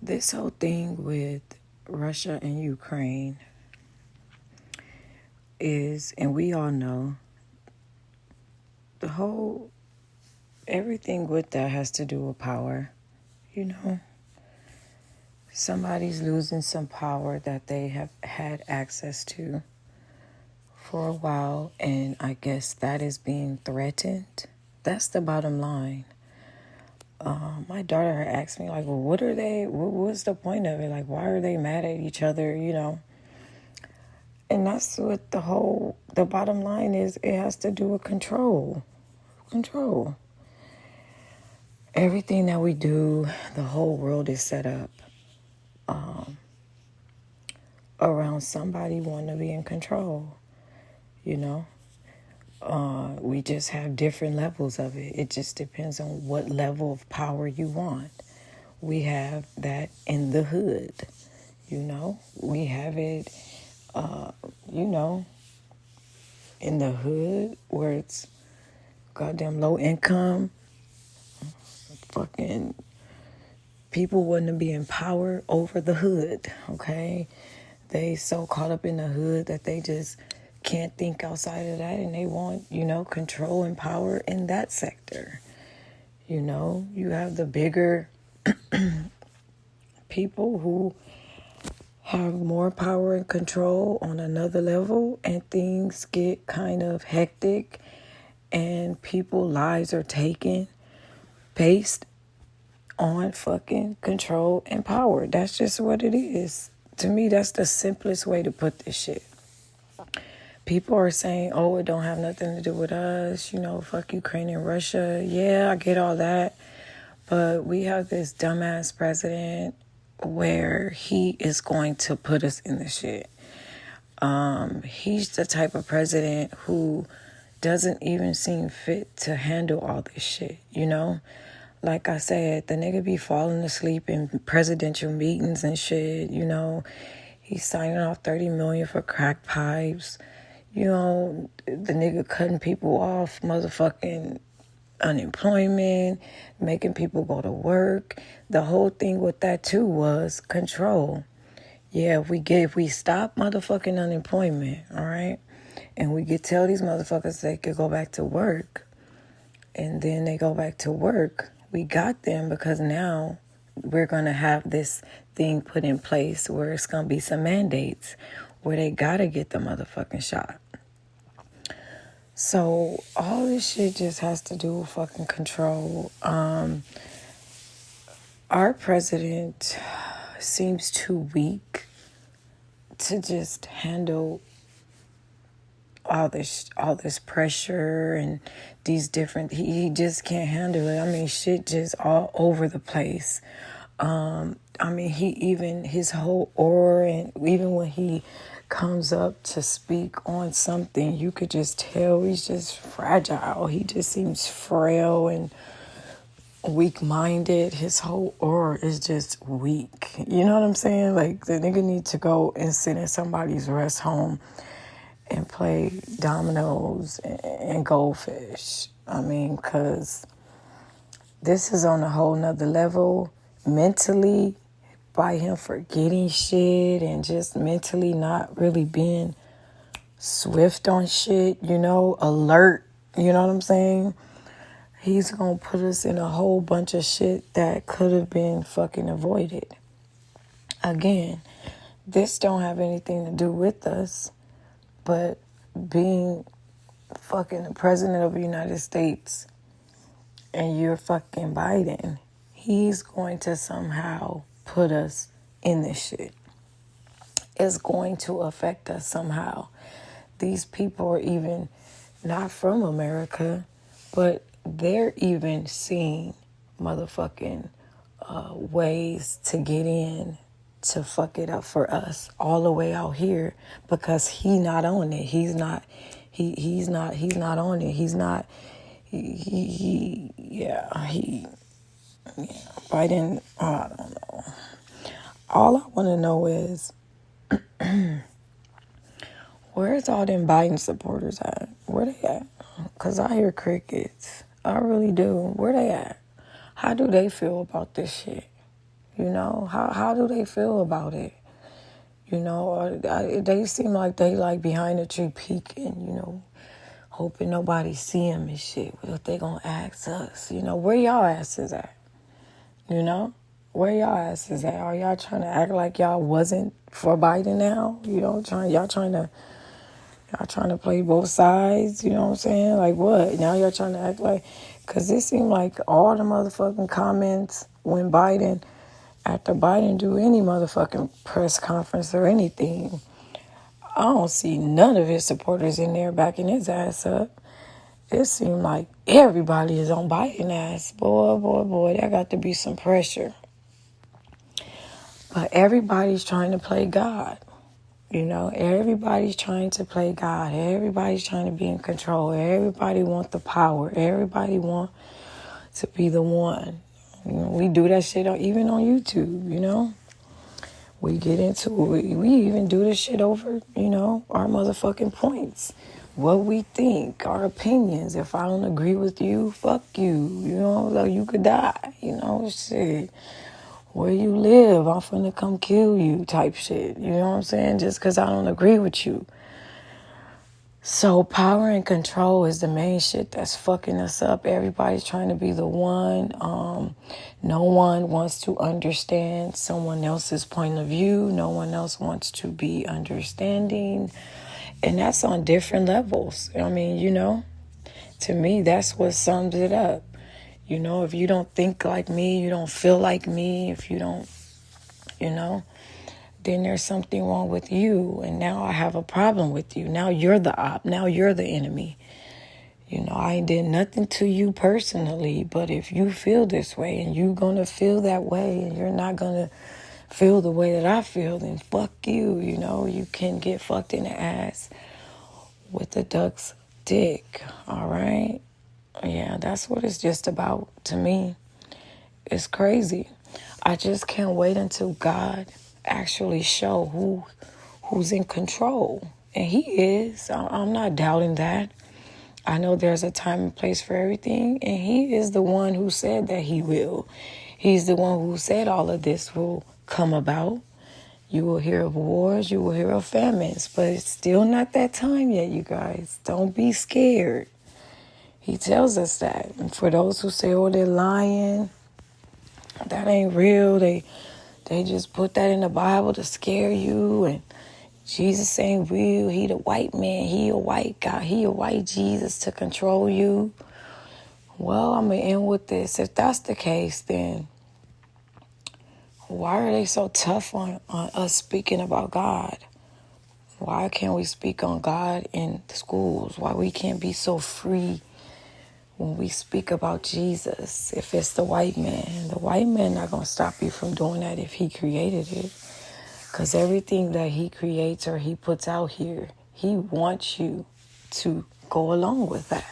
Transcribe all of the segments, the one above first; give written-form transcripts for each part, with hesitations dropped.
This whole thing with Russia and Ukraine is, and we all know, the whole, everything with that has to do with power. You know, somebody's losing some power that they have had access to for a while, and I guess that is being threatened. That's the bottom line. My daughter asked me, like, well, what are they, what's the point of it? Like, why are they mad at each other, you know? And that's what the bottom line is. It has to do with control. Control. Everything that we do, the whole world is set up around somebody wanting to be in control, you know? We just have different levels of it. It just depends on what level of power you want. We have that in the hood, you know? We have it, you know, in the hood where it's goddamn low income, fucking people wouldn't be in power over the hood, okay? They so caught up in the hood that they just can't think outside of that, and they want, you know, control and power in that sector. You know, you have the bigger people who have more power and control on another level, and things get kind of hectic and people's lives are taken based on fucking control and power. That's just what it is. To me, that's the simplest way to put this shit. People are saying, oh, it don't have nothing to do with us, you know, fuck Ukraine and Russia. Yeah, I get all that. But we have this dumbass president where he is going to put us in the shit. He's the type of president who doesn't even seem fit to handle all this shit, you know? Like I said, the nigga be falling asleep in presidential meetings and shit, you know? He's signing off $30 million for crack pipes. You know, the nigga cutting people off motherfucking unemployment, making people go to work. The whole thing with that too was control. Yeah, if we stop motherfucking unemployment, all right, and we could tell these motherfuckers they could go back to work, and then they go back to work, we got them because now we're gonna have this thing put in place where it's gonna be some mandates where they gotta get the motherfucking shot. So all this shit just has to do with fucking control. Our president seems too weak to just handle all this pressure and these different. He just can't handle it. I mean, shit just all over the place. I mean, his whole aura, and even when he comes up to speak on something, you could just tell he's just fragile. He just seems frail and weak-minded. His whole aura is just weak. You know what I'm saying? Like, the nigga need to go and sit in somebody's rest home and play dominoes and goldfish. I mean, because this is on a whole nother level mentally, by him forgetting shit and just mentally not really being swift on shit, you know, alert, you know what I'm saying? He's gonna put us in a whole bunch of shit that could have been fucking avoided. Again, this don't have anything to do with us, but being fucking the president of the United States and you're fucking Biden, he's going to somehow put us in this shit. It's going to affect us somehow. These people are even not from America, but they're even seeing motherfucking ways to get in to fuck it up for us all the way out here because he's not on it. He's not on it. Biden, I don't know. All I want to know is where's all them Biden supporters at? Where they at? Because I hear crickets. I really do. Where they at? How do they feel about this shit? You know, how do they feel about it? You know, or they seem like they like behind the tree peeking, you know, hoping nobody see them and shit. What they gonna ask us? You know, where y'all asses at? You know, where y'all asses at? Are y'all trying to act like y'all wasn't for Biden now? You know, y'all trying to play both sides? You know what I'm saying? Like what? Now y'all trying to act like? Because it seemed like all the motherfucking comments when after Biden do any motherfucking press conference or anything, I don't see none of his supporters in there backing his ass up. It seemed like everybody is on Biden ass. Boy, there got to be some pressure. But everybody's trying to play God. You know, everybody's trying to play God. Everybody's trying to be in control. Everybody want the power. Everybody want to be the one. You know, we do that shit even on YouTube, you know. We get into it. We even do this shit over, you know, our motherfucking points. What we think, our opinions. If I don't agree with you, fuck you. You know, so you could die. You know, shit. Where you live, I'm finna come kill you type shit. You know what I'm saying? Just because I don't agree with you. So power and control is the main shit that's fucking us up. Everybody's trying to be the one. No one wants to understand someone else's point of view. No one else wants to be understanding. And that's on different levels. I mean, you know, to me, that's what sums it up. You know, if you don't think like me, you don't feel like me, if you don't, you know, then there's something wrong with you. And now I have a problem with you. Now you're the op. Now you're the enemy. You know, I did nothing to you personally, but if you feel this way and you're going to feel that way and you're not going to feel the way that I feel, then fuck you. You know, you can get fucked in the ass with a duck's dick. All right? Yeah, that's what it's just about to me. It's crazy. I just can't wait until God actually show who's in control. And he is. I'm not doubting that. I know there's a time and place for everything. And he is the one who said that he will. He's the one who said all of this will come about. You will hear of wars. You will hear of famines. But it's still not that time yet, you guys. Don't be scared. He tells us that. And for those who say, oh, they're lying, that ain't real. They just put that in the Bible to scare you. And Jesus ain't real. He the white man. He a white God. He a white Jesus to control you. Well, I'm going to end with this. If that's the case, then why are they so tough on us speaking about God? Why can't we speak on God in the schools? Why we can't be so free when we speak about Jesus? If it's the white man not going to stop you from doing that if he created it. Because everything that he creates or he puts out here, he wants you to go along with that.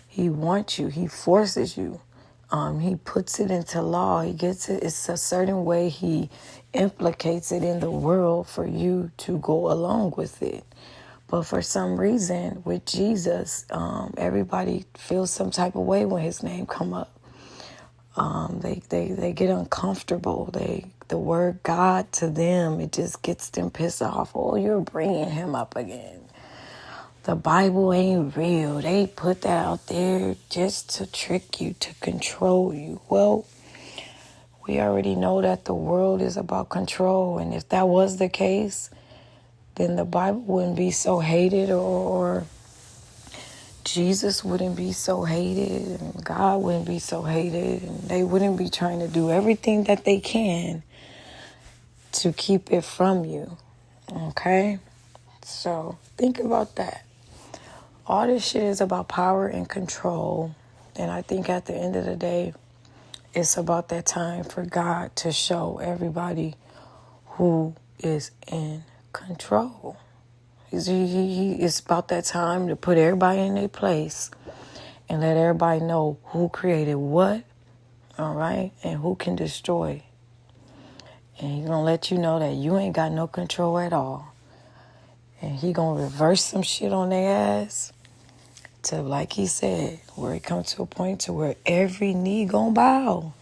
He wants you. He forces you. He puts it into law. He gets it. It's a certain way he implicates it in the world for you to go along with it. But for some reason, with Jesus, everybody feels some type of way when his name come up. They get uncomfortable. The word God to them, it just gets them pissed off. Oh, you're bringing him up again. The Bible ain't real. They put that out there just to trick you, to control you. Well, we already know that the world is about control. And if that was the case, then the Bible wouldn't be so hated, or Jesus wouldn't be so hated, and God wouldn't be so hated, and they wouldn't be trying to do everything that they can to keep it from you. Okay? So think about that. All this shit is about power and control. And I think at the end of the day, it's about that time for God to show everybody who is in control. It's about that time to put everybody in their place and let everybody know who created what, all right, and who can destroy. And he's going to let you know that you ain't got no control at all. And he going to reverse some shit on their ass to, like he said, where it comes to a point to where every knee going to bow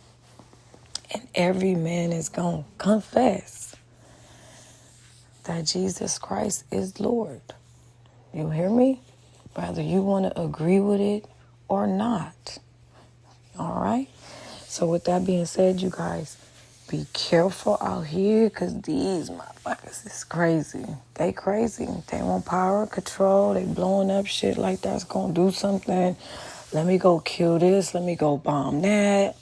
And every man is going to confess that Jesus Christ is Lord. You hear me? Whether you want to agree with it or not. All right? So with that being said, you guys, be careful out here because these motherfuckers is crazy. They crazy. They want power and control. They blowing up shit like that's going to do something. Let me go kill this. Let me go bomb that.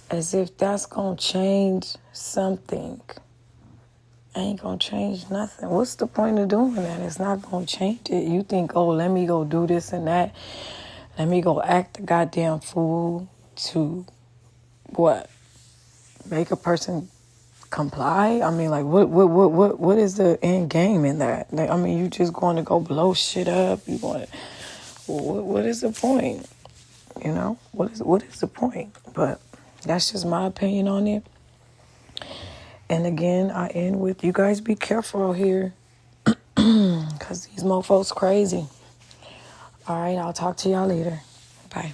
As if that's going to change something. Ain't going to change nothing. What's the point of doing that? It's not going to change it. You think, oh, let me go do this and that. Let me go act a goddamn fool to what? Make a person comply? I mean, like, what is the end game in that? Like, I mean, you just going to go blow shit up? You want? What is the point? You know, what is the point? But that's just my opinion on it. And again, I end with you guys be careful out here, cause these mofos crazy. All right, I'll talk to y'all later. Bye.